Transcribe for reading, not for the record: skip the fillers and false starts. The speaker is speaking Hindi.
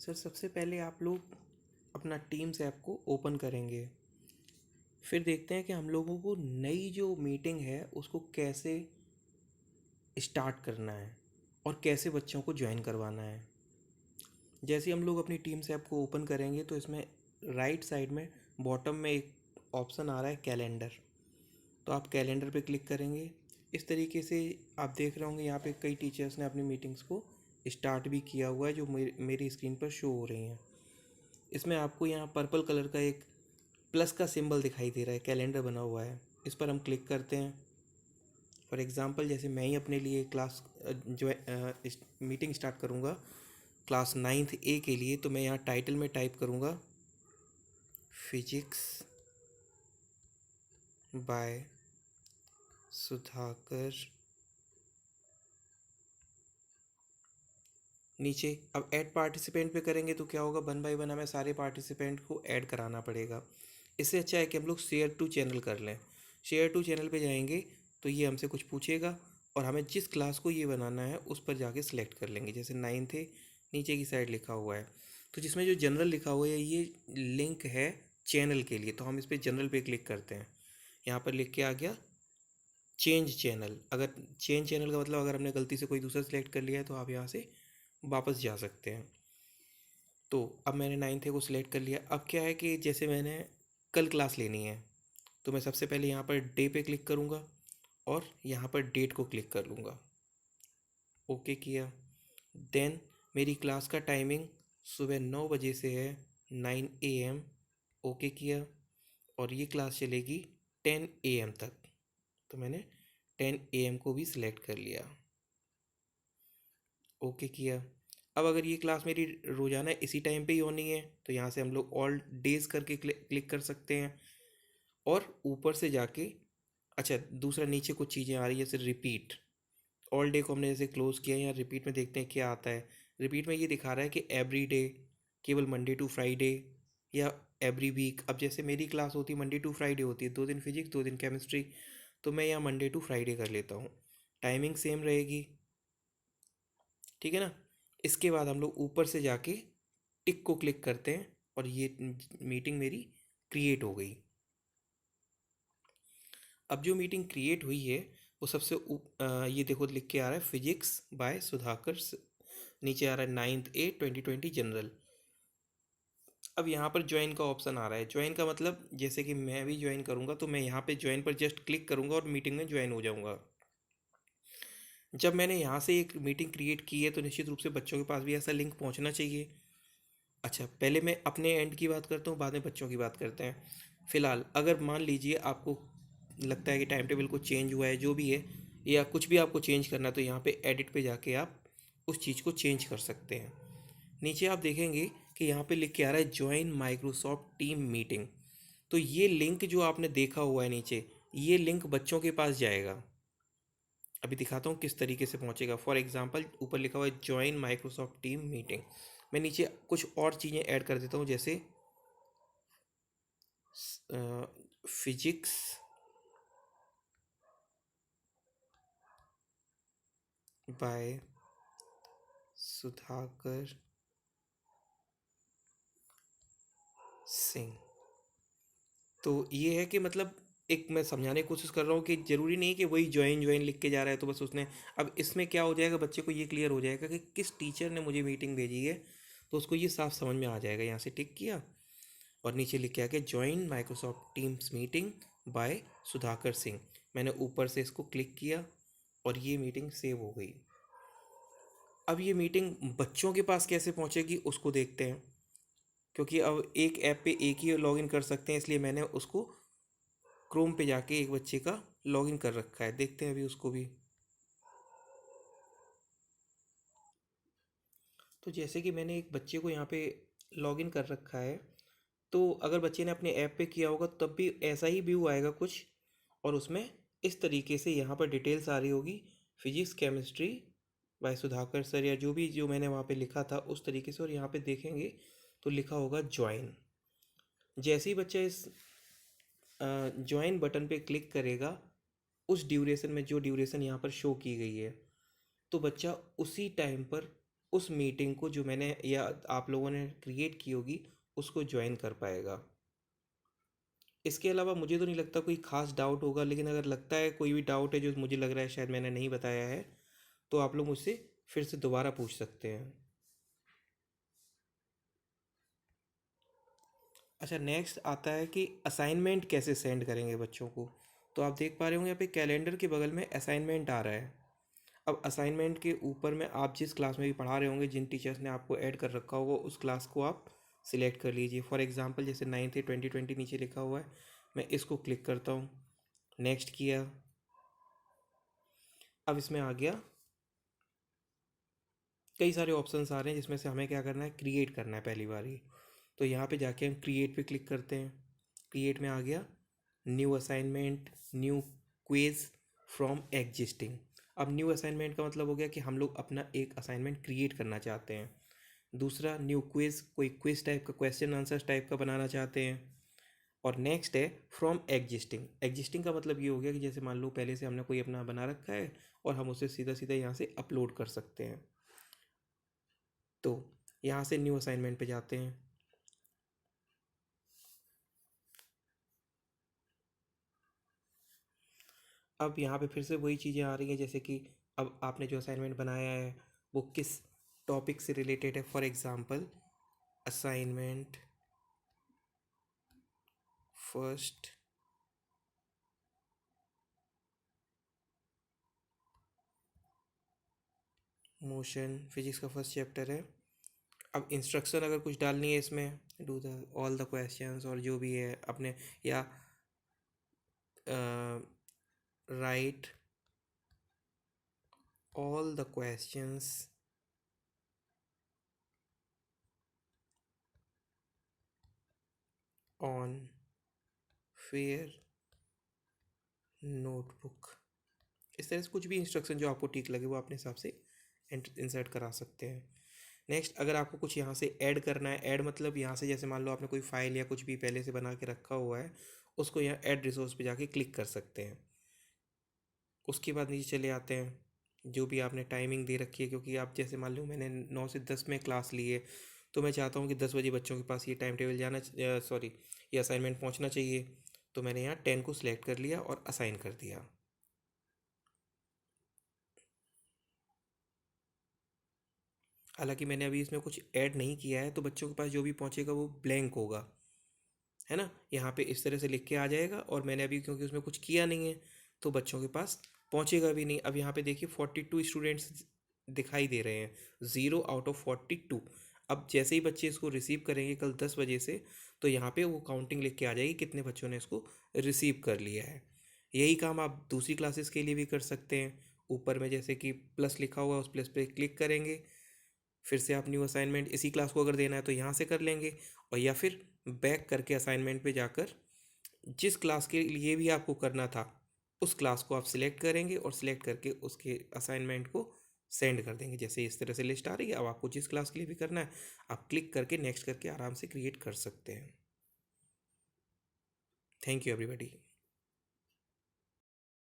सर सबसे पहले आप लोग अपना टीम्स ऐप को ओपन करेंगे। फिर देखते हैं कि हम लोगों को नई जो मीटिंग है उसको कैसे स्टार्ट करना है और कैसे बच्चों को ज्वाइन करवाना है। जैसे हम लोग अपनी टीम्स ऐप को ओपन करेंगे तो इसमें राइट साइड में बॉटम में एक ऑप्शन आ रहा है कैलेंडर। तो आप कैलेंडर पे क्लिक करेंगे। इस तरीके से आप देख रहे होंगे यहाँ पे कई टीचर्स ने अपनी मीटिंग्स को स्टार्ट भी किया हुआ है जो मेरी स्क्रीन पर शो हो रही हैं। इसमें आपको यहाँ पर्पल कलर का एक प्लस का सिंबल दिखाई दे रहा है, कैलेंडर बना हुआ है। इस पर हम क्लिक करते हैं। फॉर एग्ज़ाम्पल जैसे मैं ही अपने लिए क्लास जो मीटिंग स्टार्ट करूँगा क्लास 9th A के लिए, तो मैं यहाँ टाइटल में टाइप करूँगा फिजिक्स बाय सुधाकर। नीचे अब ऐड पार्टिसिपेंट पे करेंगे तो क्या होगा, 1 बाय 1 हमें सारे पार्टिसिपेंट को ऐड कराना पड़ेगा। इससे अच्छा है कि हम लोग शेयर टू चैनल कर लें। शेयर टू चैनल पे जाएंगे तो ये हमसे कुछ पूछेगा और हमें जिस क्लास को ये बनाना है उस पर जाके सिलेक्ट कर लेंगे। जैसे 9th है, नीचे की साइड लिखा हुआ है, तो जिसमें जो जनरल लिखा हुआ है ये लिंक है चैनल के लिए, तो हम इस पर जनरल पे क्लिक करते हैं। यहाँ पर लिख के आ गया चेंज चैनल। अगर चेंज चैनल का मतलब अगर हमने गलती से कोई दूसरा सिलेक्ट कर लिया है तो आप यहाँ से वापस जा सकते हैं। तो अब मैंने 9th को सिलेक्ट कर लिया। अब क्या है कि जैसे मैंने कल क्लास लेनी है तो मैं सबसे पहले यहाँ पर डे पे क्लिक करूँगा और यहाँ पर डेट को क्लिक कर लूँगा। ओके किया। देन मेरी क्लास का टाइमिंग सुबह 9 बजे से है 9 AM। ओके किया और ये क्लास चलेगी 10 AM तक, तो मैंने 10 AM को भी सिलेक्ट कर लिया। ओके किया। अब अगर ये क्लास मेरी रोज़ाना इसी टाइम पे ही होनी है तो यहाँ से हम लोग ऑल डेज़ करके क्लिक कर सकते हैं और ऊपर से जाके अच्छा दूसरा नीचे कुछ चीज़ें आ रही है जैसे रिपीट। ऑल डे को हमने जैसे क्लोज़ किया, यहाँ रिपीट में देखते हैं क्या आता है। रिपीट में ये दिखा रहा है कि एवरी डे, केवल मंडे टू फ्राइडे या एवरी वीक। अब जैसे मेरी क्लास होती है मंडे टू फ्राइडे होती है, 2 दिन फिजिक्स 2 दिन केमिस्ट्री, तो मैं यहाँ मंडे टू फ्राइडे कर लेता हूँ। टाइमिंग सेम रहेगी, ठीक है ना। इसके बाद हम लोग ऊपर से जाके टिक को क्लिक करते हैं और ये मीटिंग मेरी क्रिएट हो गई। अब जो मीटिंग क्रिएट हुई है वो सबसे ये देखो लिख के आ रहा है फिजिक्स बाय सुधाकर, नीचे आ रहा है 9th A 2020 जनरल। अब यहाँ पर ज्वाइन का ऑप्शन आ रहा है। ज्वाइन का मतलब जैसे कि मैं भी ज्वाइन करूँगा तो मैं यहाँ पे ज्वाइन पर जस्ट क्लिक करूँगा और मीटिंग में ज्वाइन हो जाऊँगा। जब मैंने यहाँ से एक मीटिंग क्रिएट की है तो निश्चित रूप से बच्चों के पास भी ऐसा लिंक पहुँचना चाहिए। अच्छा पहले मैं अपने एंड की बात करता हूँ, बाद में बच्चों की बात करते हैं। फ़िलहाल अगर मान लीजिए आपको लगता है कि टाइम टेबल को चेंज हुआ है जो भी है, या कुछ भी आपको चेंज करना है, तो यहाँ पे एडिट पे जाके आप उस चीज़ को चेंज कर सकते हैं। नीचे आप देखेंगे कि यहाँ पे लिख के आ रहा है ज्वाइन माइक्रोसॉफ्ट टीम मीटिंग। तो ये लिंक जो आपने देखा हुआ है नीचे, ये लिंक बच्चों के पास जाएगा। अभी दिखाता हूँ किस तरीके से पहुँचेगा। फॉर एग्जांपल ऊपर लिखा हुआ है ज्वाइन माइक्रोसॉफ्ट टीम मीटिंग। मैं नीचे कुछ और चीज़ें ऐड कर देता हूँ जैसे फिजिक्स बाय सुधाकर सिंह। तो ये है कि मतलब एक मैं समझाने की कोशिश कर रहा हूँ कि ज़रूरी नहीं कि वही ज्वाइन ज्वाइन लिख के जा रहा है तो बस उसने। अब इसमें क्या हो जाएगा, बच्चे को ये क्लियर हो जाएगा कि किस टीचर ने मुझे मीटिंग भेजी है, तो उसको ये साफ समझ में आ जाएगा। यहाँ से टिक किया और नीचे लिख के आ गया join Microsoft Teams meeting by Sudhakar Singh. मैंने ऊपर से इसको क्लिक किया और ये मीटिंग सेव हो गई। अब ये मीटिंग बच्चों के पास कैसे पहुंचेगी उसको देखते हैं, क्योंकि अब एक ऐप पे एक ही लॉगिन कर सकते हैं, इसलिए मैंने उसको क्रोम पे जाके एक बच्चे का लॉगिन कर रखा है। देखते हैं अभी उसको भी। तो जैसे कि मैंने एक बच्चे को यहाँ पे लॉगिन कर रखा है, तो अगर बच्चे ने अपने ऐप पे किया होगा तब भी ऐसा ही व्यू आएगा कुछ, और उसमें इस तरीके से यहाँ पर डिटेल्स आ रही होगी physics chemistry bye Sudhakar sir, या जो भी जो मैंने वहाँ पे लिखा था उस तरीके से। और यहाँ पे देखेंगे तो लिखा होगा ज्वाइन। जैसे ही बच्चा इस ज्वाइन बटन पे क्लिक करेगा, उस ड्यूरेशन में जो ड्यूरेशन यहाँ पर शो की गई है, तो बच्चा उसी टाइम पर उस मीटिंग को जो मैंने या आप लोगों ने क्रिएट की होगी उसको ज्वाइन कर पाएगा। इसके अलावा मुझे तो नहीं लगता कोई खास डाउट होगा, लेकिन अगर लगता है कोई भी डाउट है जो मुझे लग रहा है शायद मैंने नहीं बताया है, तो आप लोग मुझसे फिर से दोबारा पूछ सकते हैं। अच्छा, नेक्स्ट आता है कि असाइनमेंट कैसे सेंड करेंगे बच्चों को। तो आप देख पा रहे होंगे यहाँ पे कैलेंडर के बगल में असाइनमेंट आ रहा है। अब असाइनमेंट के ऊपर में आप जिस क्लास में भी पढ़ा रहे होंगे, जिन टीचर्स ने आपको ऐड कर रखा होगा, उस क्लास को आप सिलेक्ट कर लीजिए। फॉर एग्जांपल जैसे 9th 2020 नीचे लिखा हुआ है, मैं इसको क्लिक करता हूँ, नेक्स्ट किया। अब इसमें आ गया, कई सारे ऑप्शंस आ रहे हैं जिसमें से हमें क्या करना है, क्रिएट करना है पहली बार ही। तो यहाँ पे जाके हम क्रिएट पे क्लिक करते हैं। क्रिएट में आ गया new assignment, new quiz from existing. अब न्यू असाइनमेंट का मतलब हो गया कि हम लोग अपना एक असाइनमेंट क्रिएट करना चाहते हैं। दूसरा न्यू क्विज, कोई क्विज टाइप का, क्वेश्चन आंसर टाइप का बनाना चाहते हैं। और नेक्स्ट है फ्रॉम एग्जिस्टिंग। एग्जिस्टिंग का मतलब ये हो गया कि जैसे मान लो पहले से हमने कोई अपना बना रखा है और हम उसे सीधा सीधा यहाँ से अपलोड कर सकते हैं। तो यहाँ से न्यू असाइनमेंट पे जाते हैं। अब यहाँ पे फिर से वही चीज़ें आ रही हैं, जैसे कि अब आपने जो असाइनमेंट बनाया है वो किस टॉपिक से रिलेटेड है। For example assignment first motion, physics का फर्स्ट चैप्टर है। अब इंस्ट्रक्शन अगर कुछ डालनी है इसमें, do the all the questions और जो भी है अपने, या right all the questions on fair notebook. इस तरह से कुछ भी इंस्ट्रक्शन जो आपको ठीक लगे वो अपने हिसाब से इंसर्ट करा सकते हैं। नेक्स्ट, अगर आपको कुछ यहाँ से ऐड करना है, ऐड मतलब यहाँ से जैसे मान लो आपने कोई फाइल या कुछ भी पहले से बना के रखा हुआ है, उसको यहाँ ऐड रिसोर्स पे जाके क्लिक कर सकते हैं। उसके बाद नीचे चले आते हैं, जो भी आपने टाइमिंग दे रखी है, क्योंकि आप जैसे मान लो मैंने 9 से 10 में क्लास ली है, तो मैं चाहता हूँ कि 10 बजे बच्चों के पास ये टाइम टेबल जाना, सॉरी, ये असाइनमेंट पहुँचना चाहिए। तो मैंने यहाँ 10 को सिलेक्ट कर लिया और असाइन कर दिया। हालांकि मैंने अभी इसमें कुछ ऐड नहीं किया है, तो बच्चों के पास जो भी पहुँचेगा वो ब्लैंक होगा, है ना। यहाँ पे इस तरह से लिख के आ जाएगा, और मैंने अभी क्योंकि उसमें कुछ किया नहीं है तो बच्चों के पास पहुँचेगा भी नहीं। अब यहाँ पे देखिए 42 स्टूडेंट्स दिखाई दे रहे हैं, 0 आउट ऑफ 42। अब जैसे ही बच्चे इसको रिसीव करेंगे कल 10 बजे से, तो यहाँ पे वो काउंटिंग लिख के आ जाएगी कितने बच्चों ने इसको रिसीव कर लिया है। यही काम आप दूसरी क्लासेस के लिए भी कर सकते हैं। ऊपर में जैसे कि प्लस लिखा हुआ है, उस प्लस पे क्लिक करेंगे, फिर से आप न्यू असाइनमेंट इसी क्लास को अगर देना है तो यहाँ से कर लेंगे, और या फिर बैक करके असाइनमेंट पे जाकर जिस क्लास के लिए भी आपको करना था उस क्लास को आप सिलेक्ट करेंगे और सिलेक्ट करके उसके असाइनमेंट को सेंड कर देंगे। जैसे इस तरह से लिस्ट आ रही है, अब आपको जिस क्लास के लिए भी करना है आप क्लिक करके नेक्स्ट करके आराम से क्रिएट कर सकते हैं। Thank you everybody.